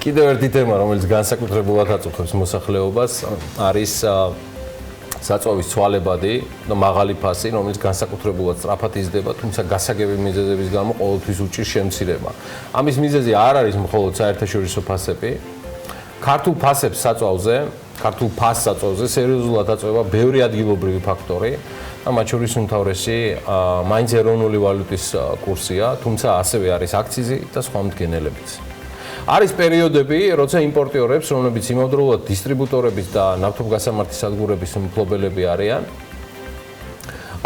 კიდევ ერთი თემა, რომელიც განსაკუთრებულად აწუხებს მოსახლეობას, არის საწვავის ცვალებადი და მაღალი ფასი, რომელიც განსაკუთრებულად სწრაფად იზრდება, თუმცა გასაგები მიზეზების გამო ყოველთვის უჭირს შემცირება. ამის მიზეზი არ არის მხოლოდ საერთაშორისო ფასები. ქართულ ფასებს საწვავზე, ქართულ ფასს საწვავზე სერიოზულად აწვება ბევრი ადგილობრივი ფაქტორი და მათ შორის უმთავრესი მაინც ეროვნული ვალუტის კურსია, თუმცა ასევე არის აქციზი და სხვა მდგენელებიც. არის პერიოდები, როცა იმპორტიორებს, რომლებიც იმავდროულად დისტრიბუტორების და ნავთობგასამართი სადგურების მფლობელები არიან,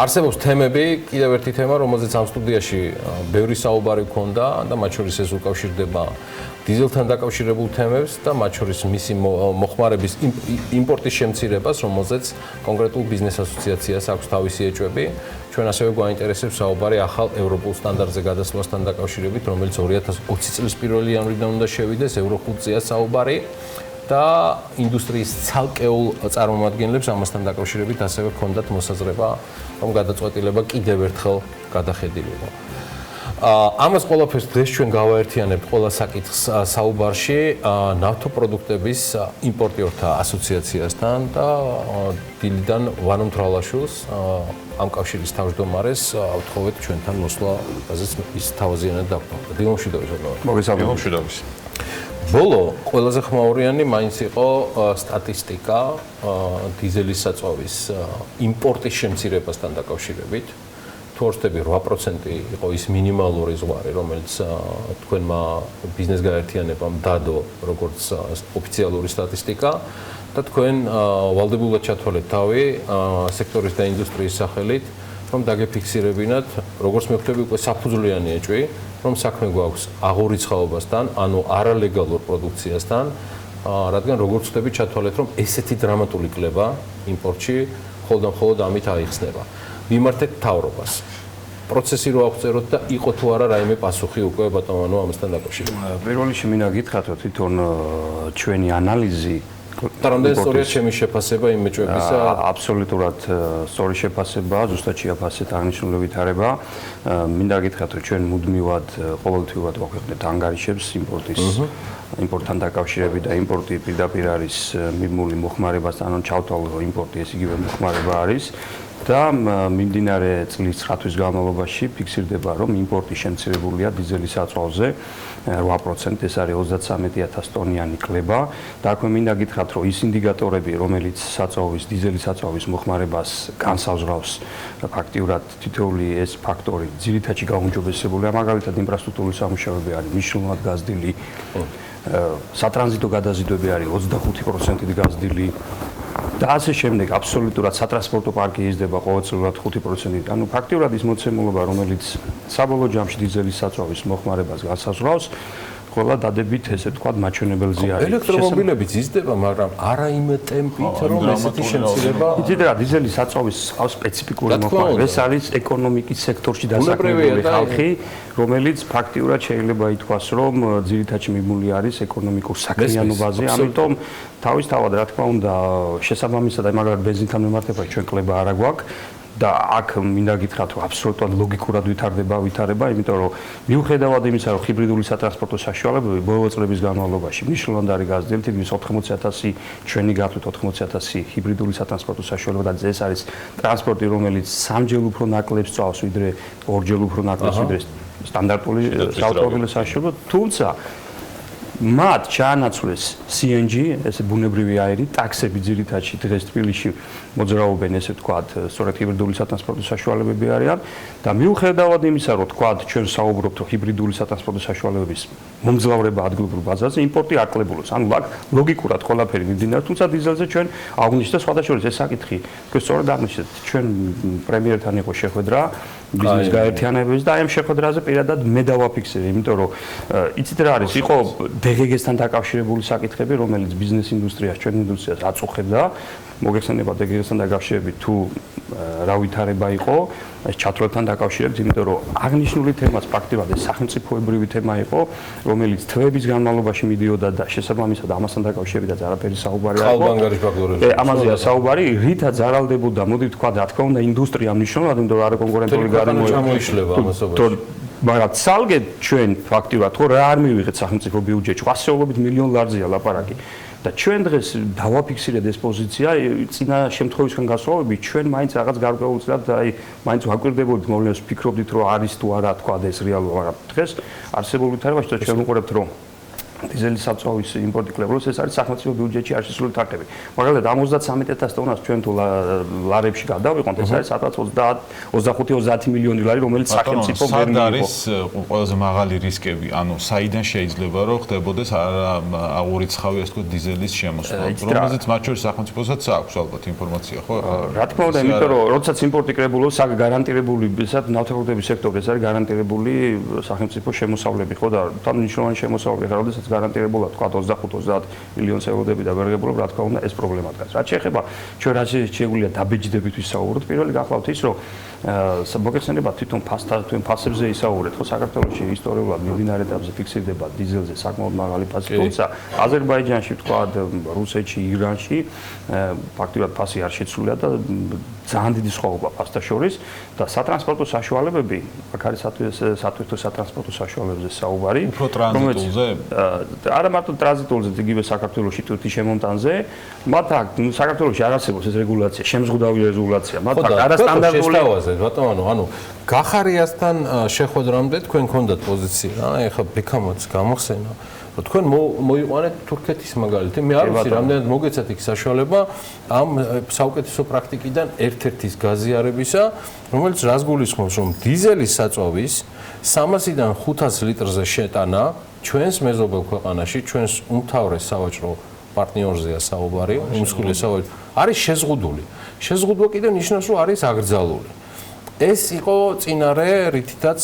არსებობს თემები, კიდევ ერთი თემა, რომელზეც ამ სტუდიაში ბევრი საუბარი გქონდა და მათ შორის ეს უკავშირდება დიზელთან დაკავშირებულ თემებს და მათ შორის მისი მოხმარების იმპორტის შემცირებას, რომელზეც კონკრეტულ ბიზნეს ასოციაციას აქვს თავისი ეჭვები. ჩვენ ასევე გვაინტერესებს საუბარი ახალ ევროპულ სტანდარტზე გადასვლასთან დაკავშირებით, რომელიც 2020 წლის 1 იანვრიდან უნდა შევიდეს, ევრო 5 წელია საუბარი და ინდუსტრიის ცალკეულ წარმომადგენლებს ამასთან დაკავშირებით ასევე ჰქონდათ მოსაზრება, რომ გადაწყვეტილება კიდევ ერთხელ გადახედილიყო. ამას ყველაფერს დღეს ჩვენ გავაერთიანებთ ყველა საკითხს საუბარში ნავთობპროდუქტების იმპორტიორთა ასოციაციასთან და დილიდან ვანო მთრალაშვილს ამ კავშირის თავმჯდომარეს ვთხოვეთ ჩვენთან მოსვლა, რაზეც ის თავაზიანად დაგვაქვს. დილომშვიდობის მოგესალმებით. ბოლო ყველაზე ხმაურიანი მაინც იყო სტატისტიკა დიზელის საწვავის იმპორტის შემცირებასთან დაკავშირებით. თუ არ ვთქვი 8% იყო ის მინიმალური ზღვარი, რომელიც თქვენმა ბიზნეს გაერთიანებამ დადო როგორც ოფიციალური სტატისტიკა და თქვენ ვალდებულად ჩათვალეთ თავი სექტორის და ინდუსტრიის სახელით, რომ დაგეფიქსირებინათ, როგორც მე ვხვდები უკვე საფუძვლიანი ეჭვი, რომ საქმე გვაქვს აღურიცხაობასთან, ანუ არალეგალურ პროდუქციასთან, რადგან როგორც ვხვდები ჩათვალეთ, რომ ესეთი დრამატული კლება იმპორტში მხოლოდ ამით აიხსნება. ვიმართეთ მთავრობას. პროცესი რო აღწეროთ და იყო თუ არა რაიმე პასუხი უკვე ბატონო ამასთან დაკავშირებით. პირველ რიგში მინდა გითხრათ, რომ თვითონ ჩვენი ანალიზი და რამდენად სწორია ჩემი შეფასება იმ ეჭვებისა? აბსოლუტურად სწორი შეფასება, ზუსტად შეაფასეთ აღნიშნული ვითარება. მინდა გითხრათ, რომ ჩვენ მუდმივად ყოველთვიურად ვაქვეყნებთ ანგარიშებს იმპორტთან დაკავშირებით და იმპორტი პირდაპირ არის მიმული მოხმარებასთან, ანუ ჩავთვალოთ, რომ იმპორტი ეს იგივე მოხმარება არის. და მიმდინარე წლის 9 თვის განმავლობაში ფიქსირდება, რომ იმპორტი შემცირებულია დიზელის საწვავზე 8%, ეს არის 33,000 ტონიანი კლება. და აქვე მინდა გითხრათ, რომ ის ინდიკატორები, რომელიც დიზელის საწვავის მოხმარებას განსაზღვრავს, ფაქტიურად თითოეული ეს ფაქტორი ძირითადში გაუმჯობესებულია, მაგალითად ინფრასტრუქტურული სამუშაოები არის მნიშვნელოვნად გაზრდილი, სატრანზიტო გადაზიდვები არის 25%-ით გაზრდილი. და ასე შემდეგ აბსოლუტურად სატრანსპორტო პარკი იზრდება ყოველწლიურად 5%-ით. ანუ ფაქტიურად ის მოცემულობა, რომელიც საბოლოო ჯამში დიზელის საწვავის მოხმარებას განსაზღვრავს, ყველა დადებით ესე ვთქვათ მაჩვენებელზე არის. ელექტრომობილებიც იზრდება, მაგრამ არა იმ ტემპით, რომ ესეთი შემცირება. იცით რა, დიზელის საწვავის ყავს სპეციფიკური მოხმარება. ეს არის ეკონომიკის სექტორში დასაქმებული ხალხი, რომელიც ფაქტიურად შეიძლება ითქვას, რომ ძირითადში მიმული არის ეკონომიკურ საქმიანობაზე. ამიტომ თავისთავად რა თქმა უნდა შესაბამისად აი მაგალითად ბენზინთან მიმართებაში ჩვენ კლება არა გვაქვს. და აქ მინდა გითხრათ, რომ აბსოლუტურად ლოგიკურად ვითარდება, იმიტომ რომ მიუხედავად იმისა, რომ ჰიბრიდული სატრანსპორტო საშუალებები ბოლო წლების განმავლობაში მნიშვნელოვნად არის გაზრდილი, თითქმის 80,000 ჩვენი გათვლით 80,000 ჰიბრიდული სატრანსპორტო საშუალება და ეს არის ტრანსპორტი, რომელიც 3-ჯერ უფრო ნაკლებს წავს, ვიდრე 2-ჯერ უფრო ნაკლებს, ვიდრე სტანდარტული საავტომობილო საშუალება, თუმცა მათ ჩაანაცვლეს CNG, ესე ბუნებრივი აირი, ტაქსები ძირითადში დღეს თბილისში მოძრაობენ, ესე ვთქვათ, სწორედ ჰიბრიდული სატრანსპორტო საშუალებები არიან და მიუხედავად იმისა, რომ ვთქვათ, ჩვენ საუბრობთ, რომ ჰიბრიდული სატრანსპორტო საშუალებების მომძლავრება ადგილობრივ ბაზარზე, იმპორტი აკლებულობს. ანუ ლოგიკურად ყველაფერი მიმდინარეობს, თუმცა დიზელზე ჩვენ აღვნიშნეთ სხვადასხვა ეს საკითხი, თქვენ სწორად აღნიშნეთ, ჩვენ პრემიერთან იყო შეხვედრა ბიზნეს გაერთიანებების და აი ამ შეხვედრაზე პირადად მე დავაფიქსირე, იმიტომ რომ იცით რა არის, იყო DGG-სთან დაკავშირებული საკითხები, რომელიც ბიზნეს ინდუსტრიას, ჩვენ ინდუსტრიას აწუხებდა. მოგეხსენება DGG-სთან დაკავშირებით თუ რა ვითარება იყო, ეს ჩათვლებთან დაკავშირებით, იმიტომ რომ აღნიშნული თემაც ფაქტიურად ეს სახელმწიფოებრივი თემა იყო, რომელიც თვეების განმავლობაში მიდიოდა და შესაბამისად ამასთან დაკავშირებითაც არაფერი საუბარი არ იყო. ამაზეა საუბარი, რითაც არალდებოდა, მოდი ვთქვა, რა თქმა უნდა, ინდუსტრია მნიშვნელოვნად, იმიტომ რომ არა კონკურენტული გარემო გამოიშლება ამასობაში. მაგრამ ცალკე ჩვენ ფაქტიურად ხო რა არ მივიღეთ სახელმწიფო ბიუჯეტში 800 მილიონ ლარზეა ლაპარაკი და ჩვენ დღეს დავაფიქსირეთ ეს პოზიცია წინა შემთხვევისგან გასვლავებით ჩვენ მაინც რაღაც გარკვეულწილად აი მაინც ვაკვირდებოდით მოვლენებს ვფიქრობდით რომ არის თუ არა თქვა ეს რეალურია მაგრამ დღეს არსებულ ვითარებაში და ჩვენ უყურებთ რომ დიზელის საწვავის იმპორტი კლებულობს ეს არის სახელმწიფო ბიუჯეტში არ შესული თანხები. მაგალითად ამ 33000 ტონას ჩვენ თუ ლარებში გადავიყავთ ეს არის 25-30 მილიონი ლარი რომელიც სახელმწიფო ვერ მიიღო. არის ყველაზე მაღალი რისკები, ანუ საიდან შეიძლება რომ ხდებოდეს აღურიცხავი ასე ვთქვათ დიზელის შემოსვლა, რომელზეც მათ შორის სახელმწიფოსაც აქვს ალბათ ინფორმაცია, ხო? რა თქმა უნდა, იმიტომ რომ როდესაც იმპორტი კლებულობს, აქ გარანტირებული ისეთ ნავთობების სექტორი ეს არის გარანტირებული სახელმწიფო შემოსავლები, ხო და თანმიმდევრული შემოსავლები ხარ, როდესაც გარანტირებულად თქვა 25-30 მილიონს ევროდები და ვერ ღებულობ, რა თქმა უნდა, ეს პრობლემა დგას. რაც შეეხება ჩვენ რა შეგვიძლია დაბეჭდებით ვისაუბროთ, პირველი გახლავთ ის, რომ მოგეხსენება თვითონ ფასებზე ისაუბრეთ, ხო საქართველოში ისტორიულად მიმდინარე ეტაპზე ფიქსირდება დიზელზე საკმაოდ მაღალი ფასი, თუმცა აზერბაიჯანში თქვა, რუსეთში, ირანში ფაქტიურად ფასი არ შეცვლია და ძალიან დიდი სხვაობა ფასთან შორის და სატრანსპორტო საშუალებები, აქ არის სატვირთო სატრანსპორტო საშუალებებზე საუბარი, უფრო ტრანზიტულზე? არა მარტო ტრანზიტულზე, იგივე საქართველოში ტვირთის შემონტანზე, მათ აქ საქართველოში არ არსებობს ეს რეგულაცია, შემზღუდავი რეგულაცია, მათ აქ არასტანდარტული ბატონო, ანუ გახარიასთან შეხვედრამდე თქვენ გქონდათ პოზიცია რა, ეხლა ბექამოც გამოხსენა, რომ თქვენ მოიყვანეთ თურქეთის მაგალითი, მე არ ვიცი რამდენად მოგეცათ იქ საშუალება ამ საუკეთესო პრაქტიკიდან ერთ-ერთის გაზიარებისა, რომელიც რას გულისხმობს, რომ დიზელის საწვავის 300-დან 500 litrზე შეტანა ჩვენს მეზობელ ქვეყანაში, ჩვენს უმთავრეს სავაჭრო პარტნიორზეა საუბარი, უმსხვილესავე არის შეზღუდული. შეზღუდვა კიდევ ნიშნავს, რომ არის აკრძალული. ეს იყო წინარე რითითაც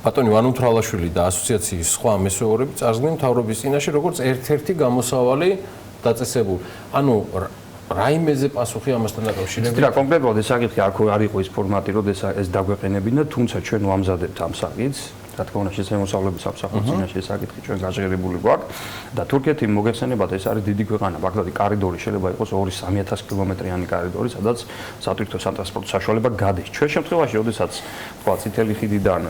ბატონი ვანუმთრალაშვილი და ასოციაციის სხვა მესვეურები წარსდგნენ მთავრობის წინაშე, როგორც ერთ-ერთი გამოსავალი დაწესებული. ანუ რაიმეზე პასუხი ამასთან დაკავშირებით? რა კონკრეტულად ეს საკითხი არ იყო ის ფორმატი, რომ ეს დაგვეყენებინა, თუმცა ჩვენ ვამზადებთ ამ საკითხს. რა თქმა უნდა, შესაძლებლობის სამსახურის წინაშე ეს საკითხი ჩვენ გაჟღერებული გვაქვს და თურქეთი მოგეხსენებათ, ეს არის დიდი ქვეყანა, ბაგდადი კორიდორი შეიძლება იყოს 2-3000 კილომეტრიანი კორიდორი, სადაც სატვირთო სატრანსპორტო საშუალება გადის. ჩვენ შემთხვევაში, როდესაც თქვა წითელი ხიდიდან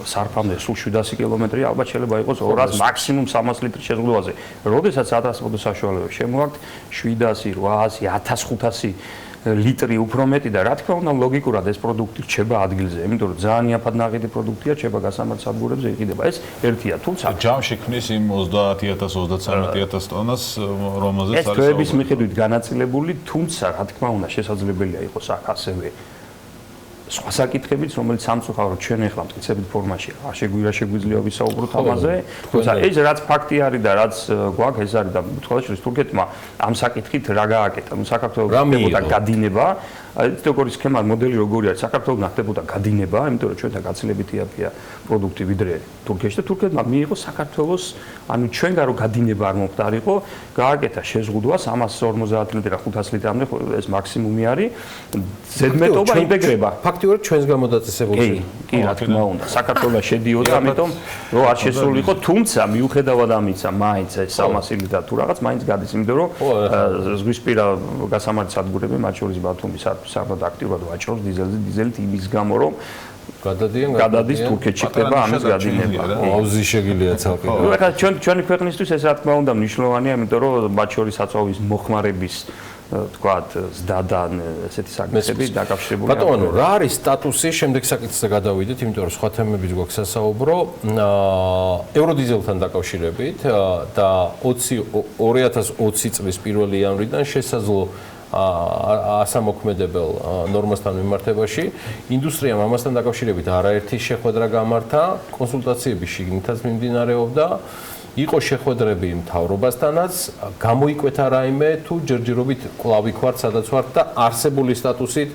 სარფამდე სულ 700 კილომეტრი, ალბათ შეიძლება იყოს 200, მაქსიმუმ 300 ლიტრის შეზღუდვაზე. როდესაც სატრანსპორტო საშუალებები შემოაქვთ 700, 800, 1500 ლიტრი უფრო მეტი და რა თქმა უნდა ლოგიკურად ეს პროდუქტი რჩება ადგილზე, იმიტომ რომ ძალიან იაფად ნაყიდი პროდუქტია, რჩება გასამართ სადგურებზე იყიდება. ეს ერთია, თუმცა ჯამში ხნის იმ 30000 ტონას, რომელზეც არის თვეების მიხედვით განაწილებული, თუმცა რა თქმა უნდა შესაძლებელია იყოს აქ ასევე სხვა საკითხებიც, რომელიც სამწუხაროდ ჩვენ ახლა მტკიცებით ფორმაში არ შეგვიძლია ვისაუბროთ ამაზე, თუმცა ეს რაც ფაქტი არის და რაც გვაქვს ეს არის და თვალშორის თურქეთმა ამ საკითხით რა გააკეთა, საქართველოს ხდებოდა გადინება, როგორც სქემა მოდელი როგორი არის, საქართველოს ხდებოდა გადინება, იმიტომ რომ ჩვენთან გაცილებით იაფია პროდუქტი ვიდრე თურქეთში და თურქეთმა მიიღო საქართველოს, ანუ ჩვენგან რო გადინება არ მომხდარიყო, გააკეთა შეზღუდვა 350 ლიტრი 500 litrამდე, ეს მაქსიმუმი არის, ზედმეტობა ინტეგრება. ფაქტიურად ჩვენს გამოდაწესებულში. კი, რა თქმა უნდა, საქართველოს შედიოდა, ამიტომ რომ არ შესულიყო, თუმცა მიუხედავად ამისა, მაინც ეს 300 ლიტრი თუ რაღაც მაინც გადის, იმიტომ რომ ზღვისპირა გასამართი სადგურები, მათ შორის ბათუმის საერთოდ აქტიურად ვაჭრობს დიზელით იმის გამო, რომ გადადის თურქეთში ხდება ამის გადინება. აუზი შეგიძლია ცალკე. ეხლა ჩვენი ქვეყნისთვის ეს რა თქმა უნდა მნიშვნელოვანია, იმიტომ რომ მათ შორის საწვავის მოხმარების თქვათ ზდადან ესეთი საკითხები დაკავშირებულია. ბატონო, რა არის სტატუსი? შემდეგ საკითხზე გადავიდეთ, იმიტომ რომ სხვა თემებიც გვაქვს სასაუბრო. ევროდიზელთან დაკავშირებით და 2020 წლის 1 იანვრიდან შესაძლო ასამოქმედებელ ნორმასთან მიმართებაში ინდუსტრიამ ამასთან დაკავშირებით არაერთი შეხვედრა გამართა, კონსულტაციები შიგნითაც მიმდინარეობდა, იყო შეხვედრები მთავრობასთანაც, გამოიკვეთა რაიმე თუ ჯერჯერობით კვლავ იქ ვართ, სადაც ვართ და არსებული სტატუსით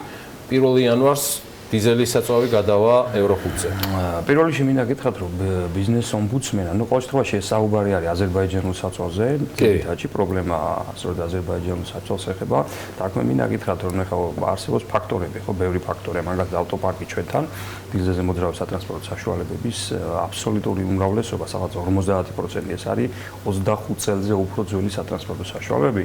1 იანვარს დიზელის საწვავი გადავა ევრო-5-ზე. პირველ რიგში მინდა გითხრათ, რომ ბიზნეს ომბუდსმენი, ანუ ყოველ შემთხვევაში ეს საუბარი არის აზერბაიჯანულ საწვავზე, თითქოს პრობლემა სწორედ აზერბაიჯანულ საწვავს ეხება. და აქ მე მინდა გითხრათ, რომ ეხლა არსებობს ფაქტორები, ხო, ბევრი ფაქტორია, მაგალითად ავტოპარკი ჩვენთან, დიზელზე მოძრავი სატრანსპორტო საშუალებების აბსოლუტური უმრავლესობა, სადაც 50% ეს არის 25 წელზე უფრო ძველი სატრანსპორტო საშუალებები.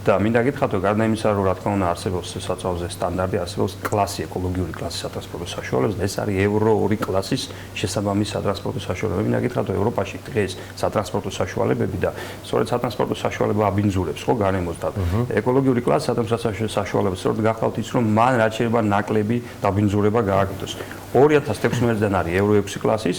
და მინდა გითხრათ, რომ გარდა იმისა, რომ რა თქმა უნდა არსებობს საწვავზე სტანდარტი, არსებობს კლასი, ეკოლოგიური კლასი სატრანსპორტო საშუალებას და ეს არის ევრო 2 კლასის შესაბამისი სატრანსპორტო საშუალებები. ნაკითხავთ ევროპაში დღეს სატრანსპორტო საშუალებები და სწორედ სატრანსპორტო საშუალება აბინძურებს ხო გარემოს და ეკოლოგიური კლასის სატრანსპორტო საშუალებას სწორედ გახლავთ ის რომ მან რაც შეიძლება ნაკლები დაბინძურება გააკეთოს. 2016-დან არის ევრო 6 კლასის,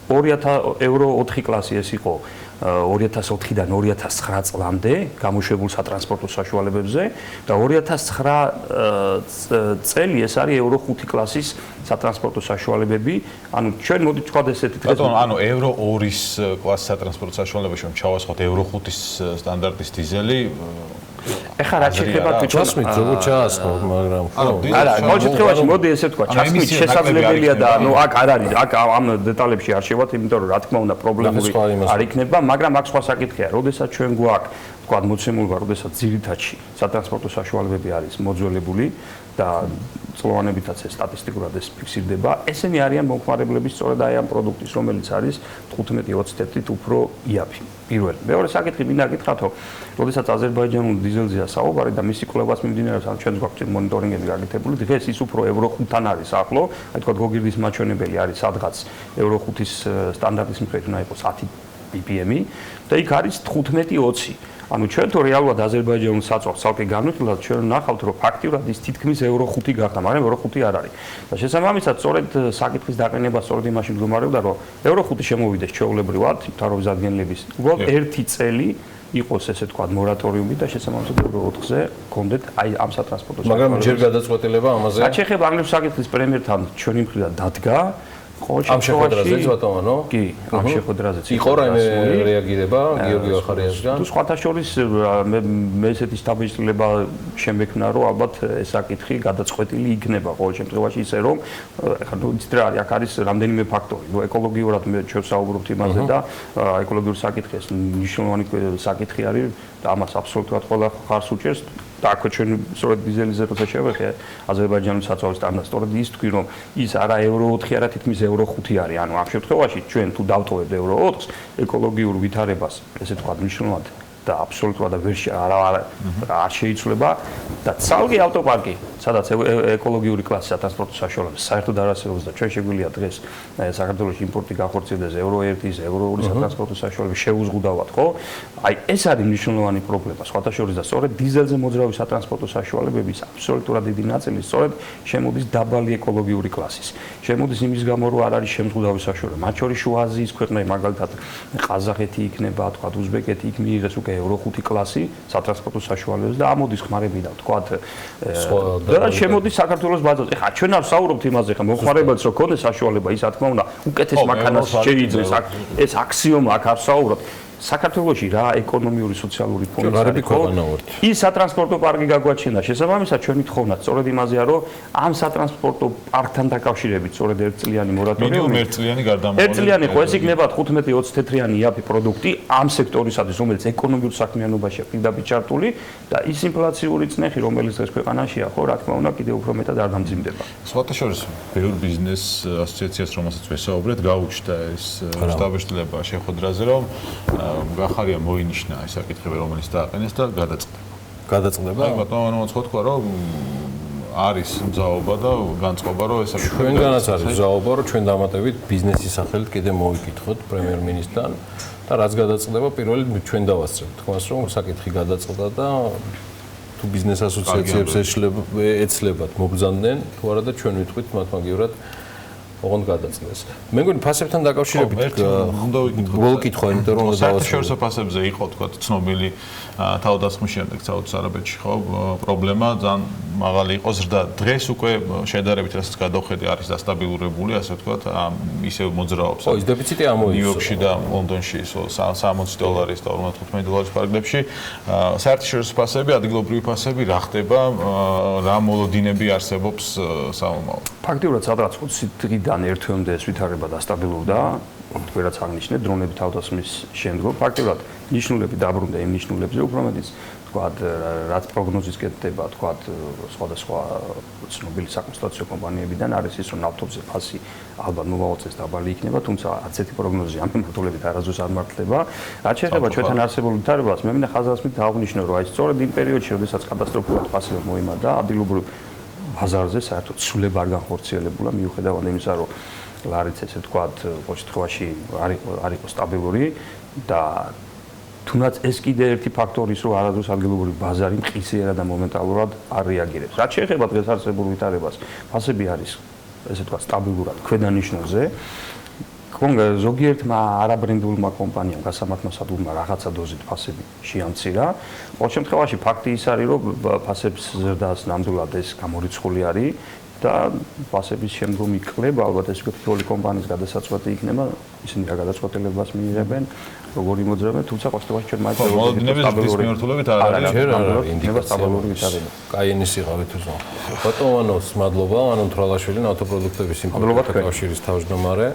ევრო 4 კლასი ეს იყო 2004-დან 2009 წლამდე გამოშვებულ სატრანსპორტო საშუალებებზე და 2009 წელი ეს არის ევრო 5 კლასის სატრანსპორტო საშუალებები. ანუ ჩვენ მოდით ვთქვათ ესეთი დღეს ანუ ევრო 2-ის კლასის სატრანსპორტო საშუალებაში რომ ჩავასხოთ ევრო 5-ის სტანდარტის დიზელი ეხლა რაც შეეხება ჩასმით როგორ ჩაასხოთ, მაგრამ არა, ყოველ შემთხვევაში მოდი ესე ვთქვა, ჩასმით შესაძლებელია და ანუ აქ არ არის, აქ ამ დეტალებში არ შევათ, იმიტომ რომ რა თქმა უნდა პრობლემური არ იქნება, მაგრამ აქ სხვა საკითხია, როდესაც ჩვენ გვაქვს თქვა მოცემულობა, როდესაც ძირითადში სატრანსპორტო საშუალებები არის მოძველებული და წლოვანებითაც ეს სტატისტიკურად ეს ფიქსირდება, ესენი არიან მომხმარებლების სწორედ აი ამ პროდუქტის, რომელიც არის 15-21-ით უფრო იაფი. პირველი. მეორე საკითხი მინდა გითხრათო, როდესაც აზერბაიჯანულ დიზელზეა საუბარი და მისი კვლევას მიმდინარეობს, ან ჩვენს გვაქვს მონიტორინგები გაკეთებული, დღეს ის უფრო ევრო 5-თან არის ახლო, აი თქვა გოგირდის მაჩვენებელი არის სადღაც ევრო 5-ის სტანდარტის მიხედვით უნდა იყოს 10 ppm-ი და იქ არის 15-20. ანუ ჩვენ თუ რეალურად აზერბაიჯანულ საწვავს ცალკე განვიხილავთ, ჩვენ ნახავთ, რომ ფაქტიურად ის თითქმის ევრო 5 გახდა, მაგრამ ევრო 5 არ არის. და შესაბამისად, სწორედ საკითხის დაყენება სწორედ იმაში მდგომარეობდა, რომ ევრო 5 შემოვიდეს ჩვეულებრივად მთავრობის ადგენლების. უბრალოდ ერთი წელი იყოს ესე თქვა მორატორიუმი და შესაბამისად ევრო 4-ზე გქონდეთ აი ამ სატრანსპორტო მაგრამ ჯერ გადაწყვეტილება ამაზე. რაც შეეხება აღნიშნულ საკითხის პრემიერთან ჩვენი მხრიდან დადგა. ამ შეხვედრაზეც ბატონო? კი, ამ შეხვედრაზეც იყო რაიმე რეაგირება გიორგი ახარიაშგან? თუ სხვათა შორის მე ესეთი შთაბეჭდილება შემექნა, რომ ალბათ ეს საკითხი გადაწყვეტილი იქნება ყოველ შემთხვევაში ისე რომ ეხლა ნუ იცით რა არის, აქ არის რამდენიმე ფაქტორი. ნუ ეკოლოგიურად მე ჩვენ ვსაუბრობთ იმაზე და ეკოლოგიური საკითხი ეს მნიშვნელოვანი საკითხი არის და ამას აბსოლუტურად ყველა ხარს უჭერს. და აქ ჩვენ სწორედ დიზელის როცა შევეხე აზერბაიჯანის საწვავის სტანდარტს, სწორედ ის თქვი რომ ის არა ევრო 4 არა თითქმის ევრო 5 არის. ანუ ამ შემთხვევაში ჩვენ თუ დავტოვებთ ევრო 4-ს, ეკოლოგიურ ვითარებას, ესე თქვა მნიშვნელოვნად და აბსოლუტურად არ შეიცვლება და ცალკე ავტოპარკი, სადაც ეკოლოგიური კლასის სატრანსპორტო საშუალებას საერთოდ არ არსებობს და ჩვენ შეგვიძლია დღეს საქართველოში იმპორტი გახორციელდეს ევრო 1-ის, ევრო 2-ის სატრანსპორტო საშუალებას შეუზღუდავად, ხო? აი ეს არის მნიშვნელოვანი პრობლემა. სხვათა შორის და სწორედ დიზელზე მოძრავი სატრანსპორტო საშუალებების აბსოლუტურად დიდი ნაწილი სწორედ შემოდის დაბალი ეკოლოგიური კლასის. შემოდის იმის გამო, რომ არ არის შემზღუდავი საშუალება. მათ შორის შუა აზიის ქვეყნები, მაგალითად ყაზახეთი იქნება, თქვა უზბეკეთი იქ მიიღეს უკვე ევრო 5 კლასი სატრანსპორტო საშუალებებს და ამოდის ხმარებიდან, თქვა და შემოდის საქართველოს ბაზაზე. ეხლა ჩვენ არ ვსაუბრობთ იმაზე, ხა მომხმარებელს რო ქონდეს საშუალება, ის რა თქმა უნდა უკეთეს მანქანას შეიძინოს. ეს აქსიომა აქ არ ვსაუბრობთ. საქართველოში რა ეკონომიური სოციალური ფონდი არის ხო? ის სატრანსპორტო პარკი გაგვაჩნდა. შესაბამისად ჩვენი თხოვნა სწორედ იმაზეა, რომ ამ სატრანსპორტო პარკთან დაკავშირებით სწორედ ერთწლიანი მორატორიუმი, ერთწლიანი გარდამავალი. ერთწლიანი ხო ეს იქნება 15-20 თეთრიანი იაფი პროდუქტი ამ სექტორისათვის, რომელიც ეკონომიურ საქმიანობაშია პირდაპირ ჩართული და ის ინფლაციური წნეხი, რომელიც დღეს ქვეყანაშია, ხო, რა თქმა უნდა, კიდევ უფრო მეტად არ დამძიმდება. სხვათა შორის, ბევრი ბიზნეს ასოციაციას, რომელსაც ვესაუბრეთ, გაუჩნდა ეს შტაბ-შტილება შეხვედრაზე, რომ გახარია მოინიშნა ეს საკითხები, რომელიც დააყენეს და გადაწყდება. აი ბატონო, თქვა რომ არის მზაობა და განწყობა რომ ეს საკითხი ჩვენგანაც არის მზაობა რომ ჩვენ დამატებით ბიზნესის სახელით კიდე მოვიკითხოთ პრემიერ-მინისტრთან და რაც გადაწყდება პირველი ჩვენ დავასწრებთ თქოს რომ საკითხი გადაწყდა და თუ ბიზნეს ასოციაციებს ეცლებათ მობრძანდნენ თუ არა და ჩვენ ვიტყვით მათ მაგივრად ოღონდ გადაწყდეს. მე მგონი ფასებთან დაკავშირებით უნდა ვიკითხო, იმიტომ რომ საერთაშორისო ფასებზე იყო თქვა ცნობილი თავდასხმის შემდეგ საუდის არაბეთში ხო პრობლემა ძალიან მაღალი იყო ზრდა. დღეს უკვე შედარებით რასაც გადავხედე არის დასტაბილურებული, ასე ვთქვათ, ისევ მოძრაობს. ის დეფიციტი ამოიღო. ნიუ-იორკში და ლონდონში $60 და $45 პარკლებში. საერთაშორისო ფასები, ადგილობრივი ფასები რა ხდება, რა მოლოდინები არსებობს სამომავლოდ. ფაქტიურად სადღაც 20 დღიდან ერთ თვემდე ეს ვითარება დასტაბილურდა. თქვენაც აღნიშნეთ დრონები თავდასხმის შემდგომ ფაქტიურად ნიშნულები დაბრუნდა იმ ნიშნულებზე უფრო მეტიც თქვათ რაც პროგნოზის კეთდება თქვათ სხვადასხვა ცნობილი საკონსტიტუციო კომპანიებიდან არის ის რომ ნავთობზე ფასი ალბათ მომავალ წელს დაბალი იქნება თუმცა ასეთი პროგნოზი ამ მიმართულებით არასდროს არ მართლდება რაც შეეხება ჩვენთან არსებულ ვითარებას მე მინდა ხაზგასმით დავნიშნო რომ აი სწორედ იმ პერიოდში როდესაც კატასტროფულად ფასი მოიმართა ადგილობრივ ბაზარზე საერთოდ ცვლილება არ განხორციელებულა მიუხედავად იმისა, რომ ლარიც ესე ვთქვათ, ყოველ შემთხვევაში არ იყო სტაბილური და თუნდაც ეს კიდე ერთი ფაქტორის, რომ არადროს ადგილობრივი ბაზარი მყისიერად და მომენტალურად არ რეაგირებს. რაც შეეხება დღეს არსებულ ვითარებას, ფასები არის ესე ვთქვათ სტაბილურად ქვედანიშნულზე. ზოგიერთმა არაბრენდულმა კომპანიამ გასამართმა სადგურმა რაღაცა დოზით ფასები შეამცირა. ყოველ შემთხვევაში ფაქტი ის არის, რომ ფასების ზრდას ნამდვილად ეს გამორიცხული არის და ფასების შემდგომი კლება ალბათ ეს ვთქვათ თითოეული კომპანიის გადასაწყვეტი იქნება, ისინი რა გადაწყვეტილებას მიიღებენ, როგორ იმოძრაობენ, თუმცა ყოველ შემთხვევაში ჩვენ მაინც მოლოდინების მიმართულებით არ არის ინდიკაცია. კაიენის იყავით უზო. ბატონოს მადლობა, ანონ თრალაშვილი, ნავთობპროდუქტების იმპორტის კავშირის თავმჯდომარე.